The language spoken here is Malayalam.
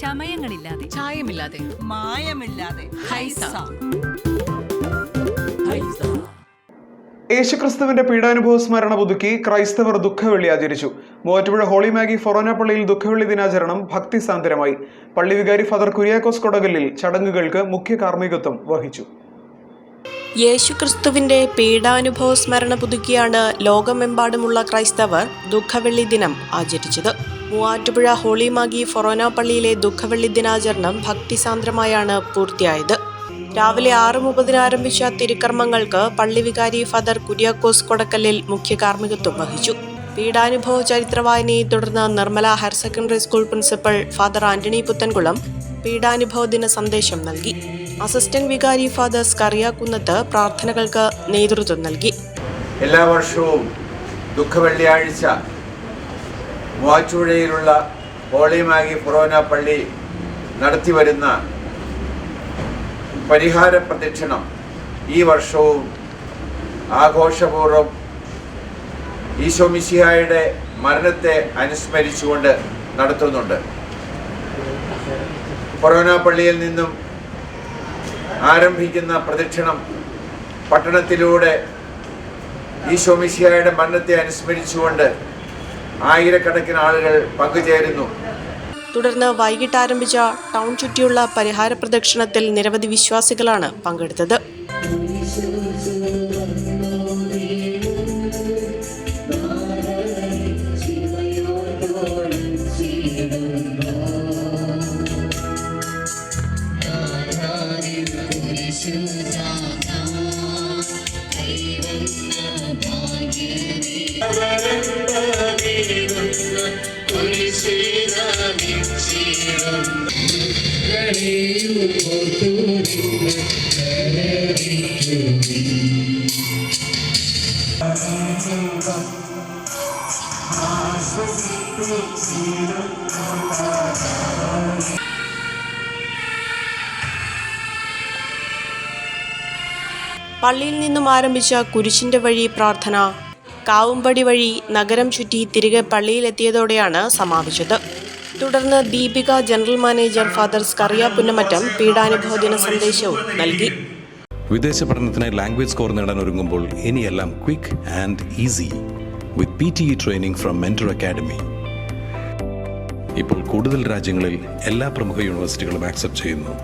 ചമയങ്ങളില്ലാതെ, ചായമില്ലാതെ, മായമില്ലാതെ. ഹൈസ. യേശുക്രിസ്തുവിന്റെ പീഡാനുഭവ സ്മരണ പുതുക്കി ക്രൈസ്തവർ ദുഃഖവെള്ളി ആചരിച്ചു. മൂവാറ്റുപുഴ ഹോളി മാഗി ഫൊറോന പള്ളിയിൽ ദുഃഖവെള്ളി ദിനാചരണം ഭക്തിസാന്ദ്രമായി. പള്ളി വികാരി ഫാദർ കുര്യാക്കോസ് കൊടകല്ലിൽ ചടങ്ങുകൾക്ക് മുഖ്യ കാർമ്മികത്വം വഹിച്ചു. യേശുക്രിസ്തുവിന്റെ പീഡാനുഭവ സ്മരണ പുതുക്കിയാണ് ലോകമെമ്പാടുമുള്ള ക്രൈസ്തവർ ദുഃഖവെള്ളി ദിനം ആചരിച്ചത്. മൂവാറ്റുപുഴ ഹോളി മാഗി ഫൊറോന പള്ളിയിലെ ദുഃഖവെള്ളി ദിനാചരണം ഭക്തിസാന്ദ്രമായാണ് പൂർത്തിയായത്. രാവിലെ 6:30 ആരംഭിച്ച തിരുക്കർമ്മങ്ങൾക്ക് പള്ളി വികാരി ഫാദർ കുര്യാക്കോസ് കൊടക്കല്ലിൽ മുഖ്യ കാർമ്മികത്വം വഹിച്ചു. പീഡാനുഭവ ചരിത്രവായനയെ തുടർന്ന് Nirmala higher secondary school principal father Antony Puthenkulam പീഡാനുഭവ ദിന സന്ദേശം നൽകി. അസിസ്റ്റന്റ് വികാരി ഫാദർ സ്കറിയാക്കുന്നത്ത് പ്രാർത്ഥനകൾക്ക് നേതൃത്വം നൽകി. എല്ലാ വർഷവും ദുഃഖവെള്ളിയാഴ്ച മൂവാറ്റുപുഴയിലുള്ള ഹോളി മാഗി ഫൊറോന പള്ളി നടത്തിവരുന്ന പരിഹാര പ്രദക്ഷിണം ഈ വർഷവും ആഘോഷപൂർവ്വം ഈശോ മിശിഹായുടെ മരണത്തെ അനുസ്മരിച്ചുകൊണ്ട് നടത്തുന്നുണ്ട്. ഫൊറോന പള്ളിയിൽ നിന്നും ആരംഭിക്കുന്ന പ്രദക്ഷിണം പട്ടണത്തിലൂടെ ഈശോ മിശിഹായുടെ മരണത്തെ അനുസ്മരിച്ചുകൊണ്ട് ആയിരക്കണക്കിന് ആളുകൾ പങ്കുചേരുന്നു. തുടർന്ന് വൈകിട്ട് ആരംഭിച്ച ടൗൺ ചുറ്റിയുള്ള പരിഹാര പ്രദക്ഷിണത്തിൽ നിരവധി വിശ്വാസികളാണ് പങ്കെടുത്തത്. പള്ളിയിൽ നിന്നും ആരംഭിച്ച കുരിശിന്റെ വഴി പ്രാർത്ഥന കാവുംപടി വഴി നഗരം ചുറ്റി തിരികെ പള്ളിയിലെത്തിയതോടെയാണ് സമാപിച്ചത്. തുടർന്ന് Deepika general manager father Scaria Punnamattam പീഡാനുഭവ ദിന സന്ദേശവും നൽകി. വിദേശ പഠനത്തിനായി ലാംഗ്വേജ് സ്കോർ നേടാൻ ഒരുങ്ങുമ്പോൾ ഇനിയെല്ലാം quick and easy with PTE training from Mentor Academy. ഇപ്പോൾ കൂടുതൽ രാജ്യങ്ങളിൽ എല്ലാ പ്രമുഖ യൂണിവേഴ്സിറ്റികളും ആക്സെപ്റ്റ് ചെയ്യുന്നു.